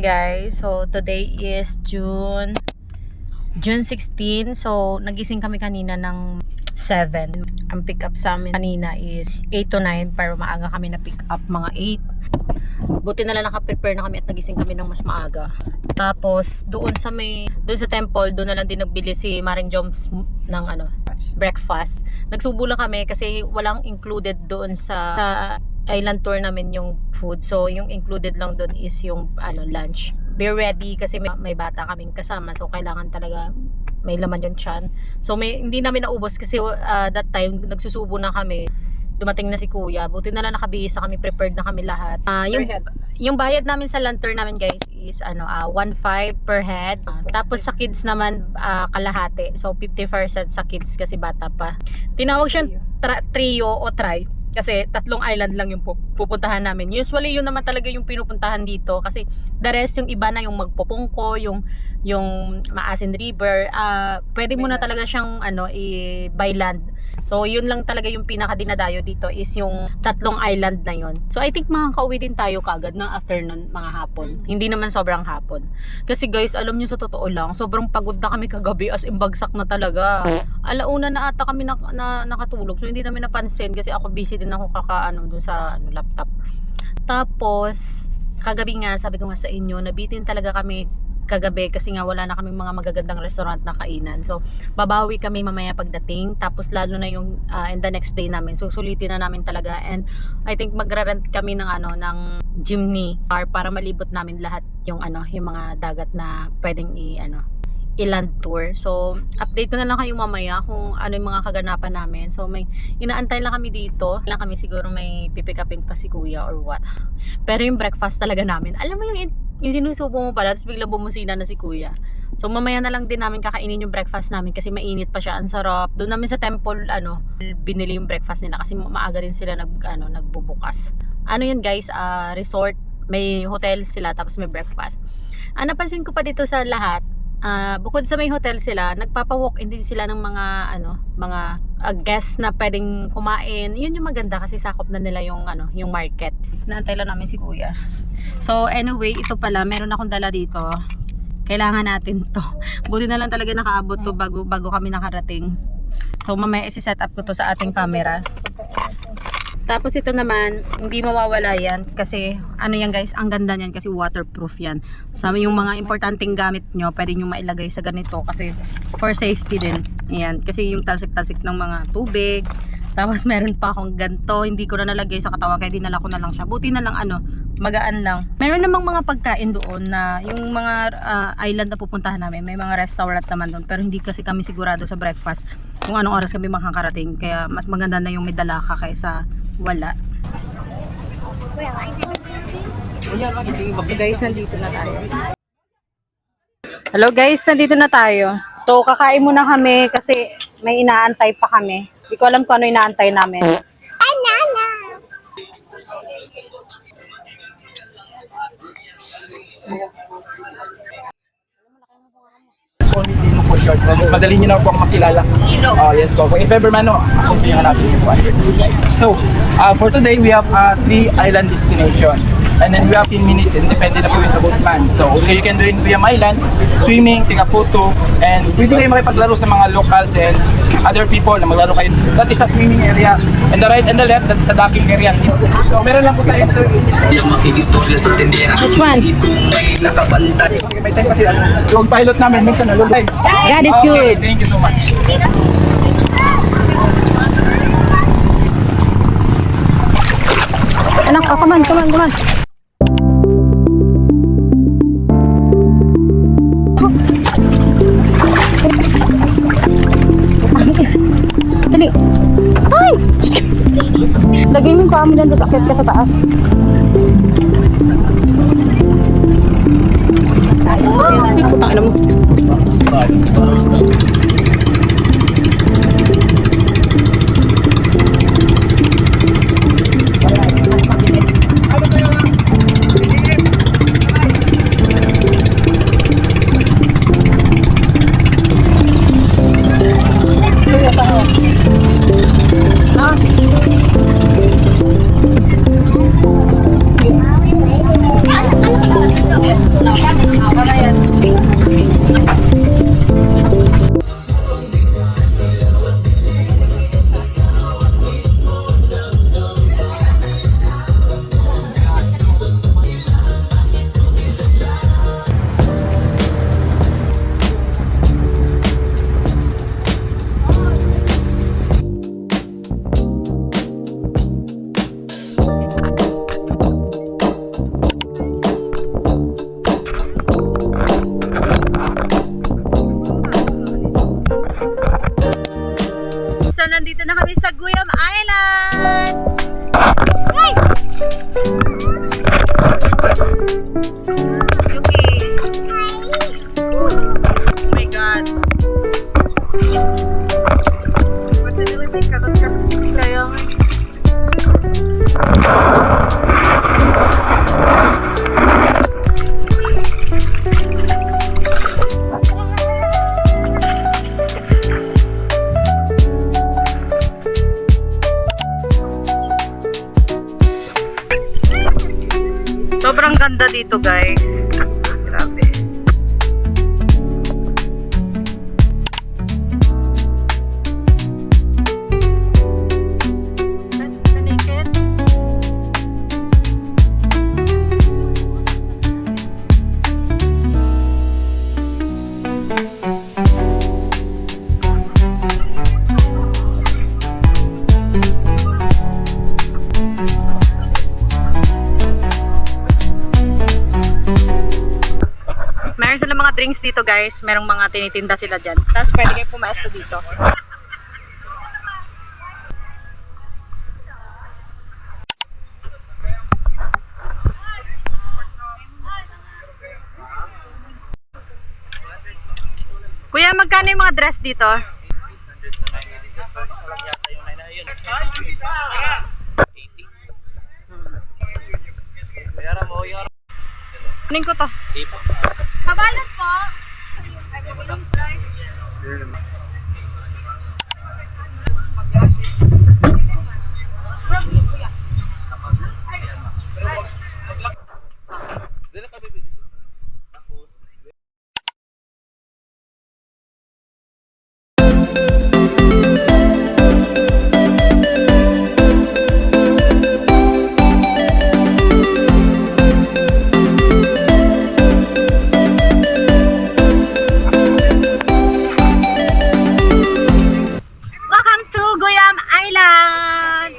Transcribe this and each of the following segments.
guys, so today is June 16. So nagising kami kanina ng 7. Ang pick up sa amin kanina is 8 to 9, pero maaga kami na pick up mga 8. Buti na lang naka-prepare na kami at nagising kami ng mas maaga. Tapos doon sa temple, doon na lang din nagbili si Maring Joms ng breakfast. Nagsubo lang kami kasi walang included doon sa island tour namin yung food. So yung included lang doon is yung lunch. Be ready kasi may bata kaming kasama, so kailangan talaga may laman yung tiyan. So hindi namin naubos kasi that time nagsusubo na kami. Dumating na si kuya. Buti na lang nakabihis kami, prepared na kami lahat. Yung bayad namin sa land tour namin guys is 1.5 per head. Tapos sa kids naman kalahati. So 50% sa kids kasi bata pa. Tinawag siyang trio o try. Kasi 3 island lang yung pupuntahan namin. Usually yun naman talaga yung pinupuntahan dito. Kasi the rest yung iba na yung Magpopongko, yung Maasin River. Pwede mo na talaga siyang by land. So yun lang talaga yung pinaka-dinadayo dito is yung 3 island na yun. So I think makakauwi din tayo kagad ng afternoon, mga hapon. Hindi naman sobrang hapon. Kasi guys, alam nyo sa totoo lang, sobrang pagod na kami kagabi, as in bagsak na talaga. Alauna na ata kami nakatulog. So hindi namin napansin kasi ako busy din ako dun sa laptop. Tapos kagabi nga, sabi ko nga sa inyo, nabitin talaga kami kagabi kasi nga wala na kaming mga magagandang restaurant na kainan. So babawi kami mamaya pagdating, tapos lalo na yung in the next day namin. So sulitin na namin talaga, and I think magra-rent kami ng ng jeepney car para malibot namin lahat yung yung mga dagat na pwedeng i-land tour. So update ko na lang kayo mamaya kung ano yung mga kaganapan namin. So may inaantay lang kami dito. Lang kami siguro may pipikapin pa si kuya or what. Pero yung breakfast talaga namin, alam mo yung sinusubo mo pala, tapos biglang bumusina na si kuya. So mamaya na lang din namin kakainin yung breakfast namin kasi mainit pa siya, ang sarap. Doon namin sa temple binili yung breakfast nila kasi maaga rin sila nagbubukas. Yun guys, resort, may hotel sila tapos may breakfast. Napansin ko pa dito sa lahat, bukod sa may hotel sila, nagpapa-walk-in din sila ng mga guests na pwedeng kumain. Yun yung maganda kasi sakop na nila yung market. Naantay lang namin si kuya. So anyway, ito pala, meron akong dala dito. Kailangan natin to. Buti na lang talaga nakaabot to bago kami nakarating. So mamaya isi-set up ko to sa ating camera. Tapos ito naman, hindi mawawala yan kasi yan guys, ang ganda niyan kasi waterproof yan. So yung mga importanteng gamit nyo, pwede nyo mailagay sa ganito kasi for safety din. Ayan, kasi yung talsik-talsik ng mga tubig. Tapos meron pa akong ganito, hindi ko na nalagay sa katawan kaya dinala ko na lang siya. Buti na lang magaan lang. Meron namang mga pagkain doon na yung mga island na pupuntahan namin, may mga restaurant naman doon, pero hindi kasi kami sigurado sa breakfast kung anong oras kami makakarating. Kaya mas maganda na yung may dala ka kaysa wala. Guys, nandito na tayo. Hello guys, nandito na tayo. So kakain muna kami kasi may inaantay pa kami. Hindi ko alam kung ano inaantay namin. Mas madali nyo na po akong makilala. Yes po. If ever man, accompany natin yung po. So, for today, we have 3 island destination. And then we have 10 minutes, and depende na po yun sa boatman. So, you can do it via island, swimming, take a photo, and pwede kayo makipaglaro sa mga locals and other people na maglaro kayo. That is a swimming area. And the right and the left, that's a docking area. So, meron lang po tayo ito. Which one? May time kasi yung pilot namin, minsan nalulay. God is good. Thank you so much. Anak, come on. Dali. Ay! Lagay mo yung paa mo dyan, tapos akit ka sa taas. Putang ina mo. Guyam Island! Hey! Yuki! Oh my God! Pwede nila may kalat ka. Kaya nga. Sobrang ganda dito, guys. Grabe. Naked? Meron sila mga drinks dito, guys. Merong mga tinitinda sila dyan. Tapos pwede kayo pumasto dito. Kuya, magkano yung mga dress dito? Kunin ko to. Mabalot po. Welcome to Guyam Island!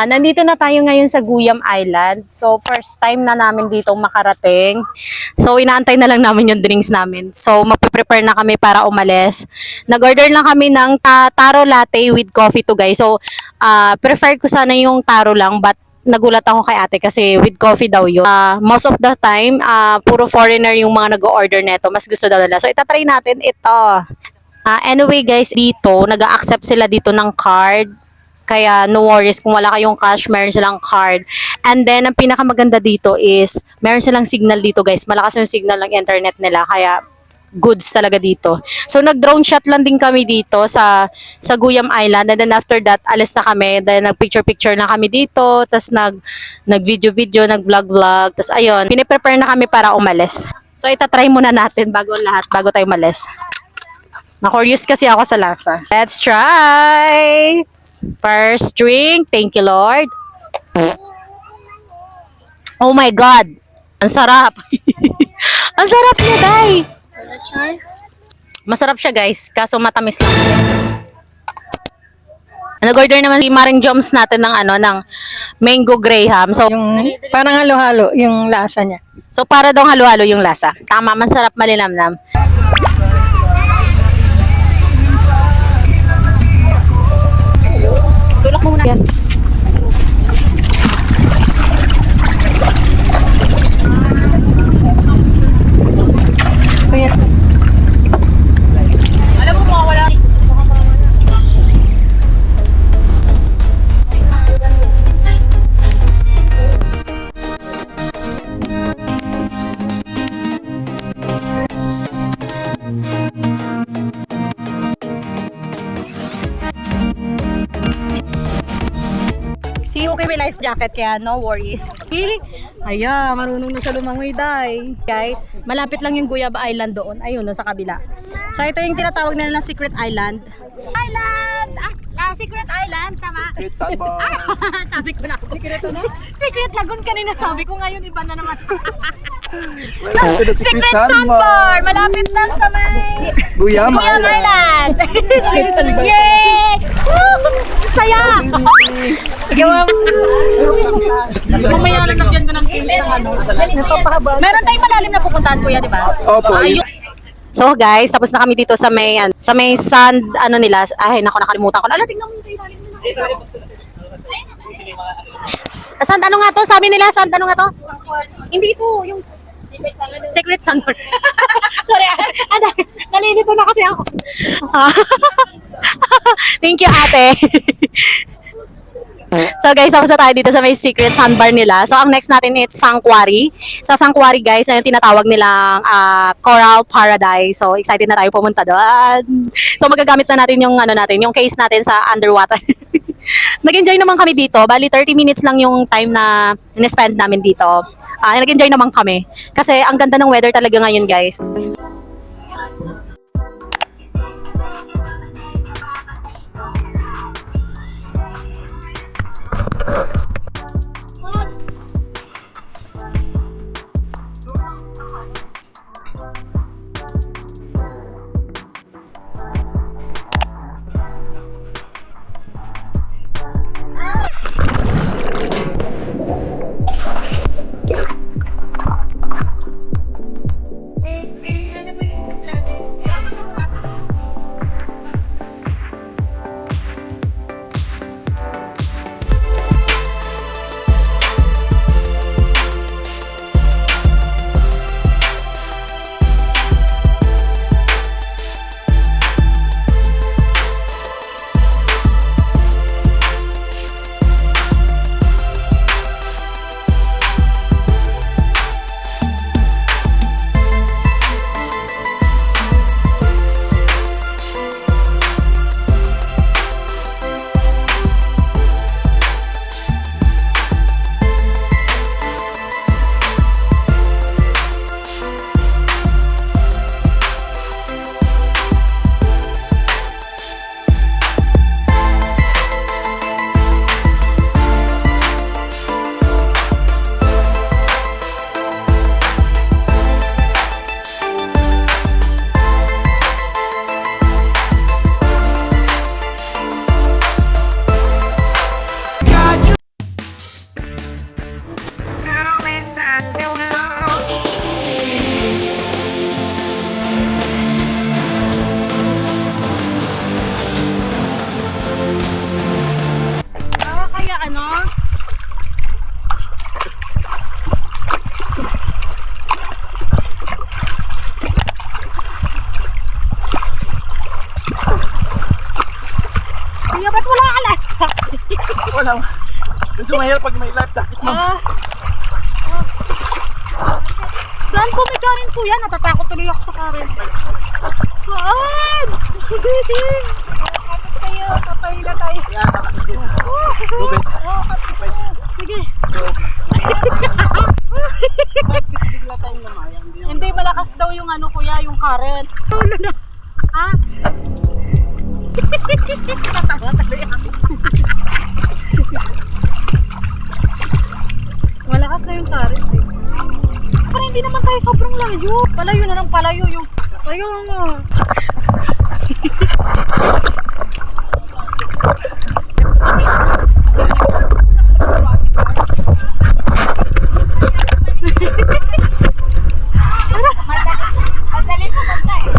Nandito na tayo ngayon sa Guyam Island. So, first time na namin dito makarating. So, inaantay na lang namin yung drinks namin. So, magpe-prepare na kami para umalis. Nag-order lang kami ng taro latte with coffee to, guys. So, prefer ko sana yung taro lang, but nagulat ako kay ate kasi with coffee daw yun. Most of the time, puro foreigner yung mga nag-order neto. Mas gusto daw nila. So, itatry natin ito. Anyway, guys, dito, nag-accept sila dito ng card. Kaya no worries kung wala kayong cash, meron silang card. And then, ang pinakamaganda dito is, meron silang signal dito, guys. Malakas yung signal ng internet nila. Kaya, goods talaga dito. So, nag-drone shot lang din kami dito sa Guyam Island. And then, after that, alis na kami. Then, nag-picture-picture na kami dito. Tapos, nag-video-video, nag-vlog-vlog. Tapos, ayun, piniprepare na kami para umalis. So, itatry muna natin bago tayo umalis. Na-curious kasi ako sa lasa. Let's try! First drink. Thank you, Lord. Oh my God. Ang sarap. Ang sarap niya, Day. Masarap siya, guys. Kaso matamis lang. Nag-order naman si Maring Joms natin ng ng mango graham. So, Yung parang halo-halo yung lasa niya. para daw halo-halo yung lasa. Tama, masarap, malinamnam. Tulak mo muna. Yan. Ayan. Alam mo mawawala. Si okay may life jacket kaya no worries. Aya, marunong na siya lumangoy, day. Guys, malapit lang yung Guyab Island doon. Ayun, no, sa kabila. So ito yung tinatawag nila na Secret Island. Island! Secret Island, tama? Secret Sandbar. Sabi ko na. Secret na? Secret Lagoon kanina sabi ko, ngayon iba na naman. Welcome to the Secret Sandbar! Malapit lang sa may Guyam Guyam Island. Island! Yay! Woo! Saya! Mamaya nagkakyan ko ng film sa ano. Meron tayong malalim na pupuntahan, kuya, di ba? Opo. So guys, tapos na kami dito sa may sand ano nila. Ay, nako, nakalimutan ko. Ala, tingnan mo sa ilalim nila. Sand ano nga to? Sabi nila, sand ano nga to? Hindi ito, yung Secret Sandbar. Sorry, nalilito na kasi ako. Thank you, ate. So guys, tapos na tayo dito sa may Secret Sandbar nila. So ang next natin is Sanctuary. Sa Sanctuary guys, ayun tinatawag nilang Coral Paradise. So excited na tayo pumunta doon. So magagamit na natin yung ano natin, yung case natin sa underwater. Nag-enjoy naman kami dito. Bali 30 minutes lang yung time na in-spend namin dito. Nag-enjoy naman kami. Kasi ang ganda ng weather talaga ngayon guys. Wala. Medyo mahirap pag may life jacket mo. Saan po may Karen po yan? Natatakot tuloy ako sa Karen. Saan? Kapit kayo. Kapahila tayo. Sige. Bigla tayong lumayang. Hindi, malakas daw yung ano kuya, yung Karen. Tulo na. Ha? Tatawa tuloy ako. Malakas na yung Karen eh. Pero hindi naman tayo sobrang layo. Palayo na ng palayo yung... Ayun nga. Madali pumunta eh.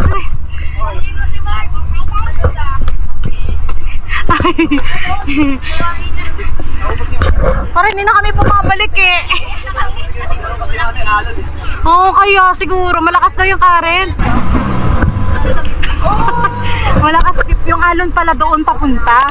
Parang hindi na kami pumabalik eh. Oo, kaya siguro. Malakas daw yung current. Malakas yung alon pala doon papunta.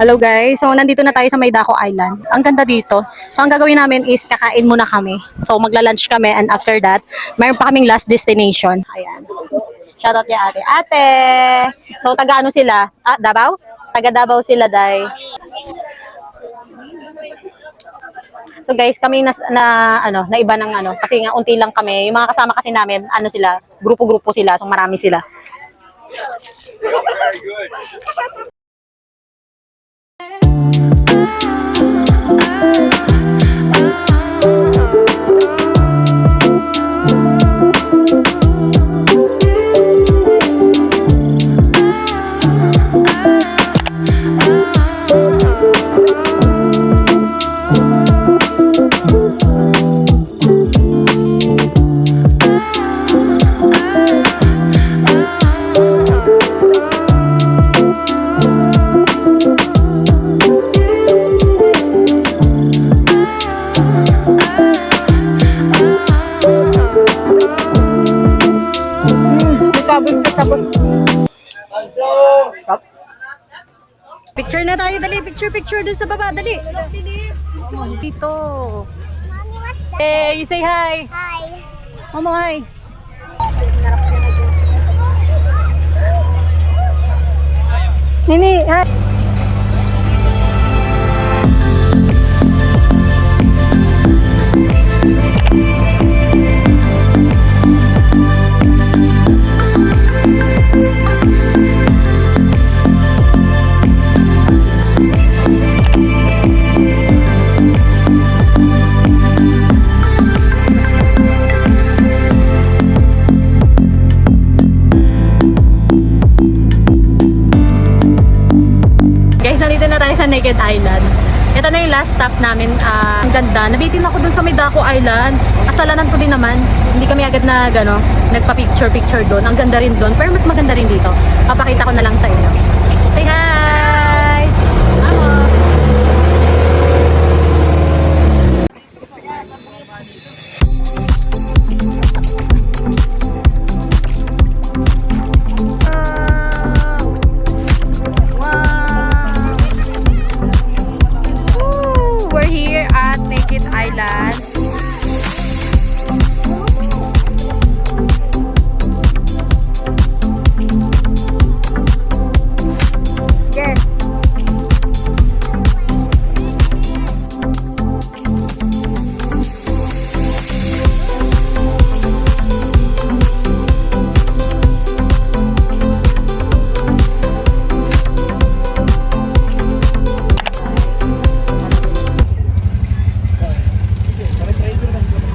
Hello guys, so nandito na tayo sa Maydako Island. Ang ganda dito. So ang gagawin namin is kakain muna kami. So magla-lunch kami and after that, mayroon pa kaming last destination. Ayan. Shoutout kay ate. Ate! So taga ano sila? Ah, Davao? Taga Davao sila, day. So guys, kami na iba ng kasi nga unti lang kami. Yung mga kasama kasi namin, sila, grupo-grupo sila, so marami sila. Picture na tayo, dali. Picture dun sa baba, dali. Dito. Hey, you say hi. Hi. Mamo, hi. Nini, hi. Sa Naked Island. Ito na yung last stop namin. Ang ganda. Nabitin ako dun sa Maydako Island. Kasalanan ko din naman. Hindi kami agad na nagpa-picture doon. Ang ganda rin doon. Pero mas maganda rin dito. Papakita ko na lang sa inyo. Say hi! Hello! Island. Yes.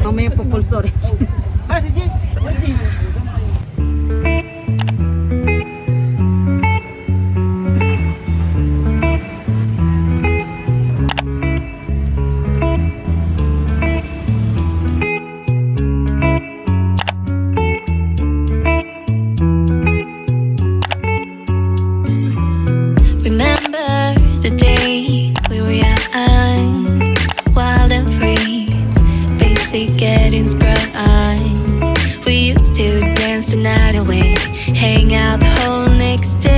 Mamaya po full storage. Si Jess. Remember the days we were young, wild and free, basic getting sprung. We used to dance the night away, hang out the whole next day.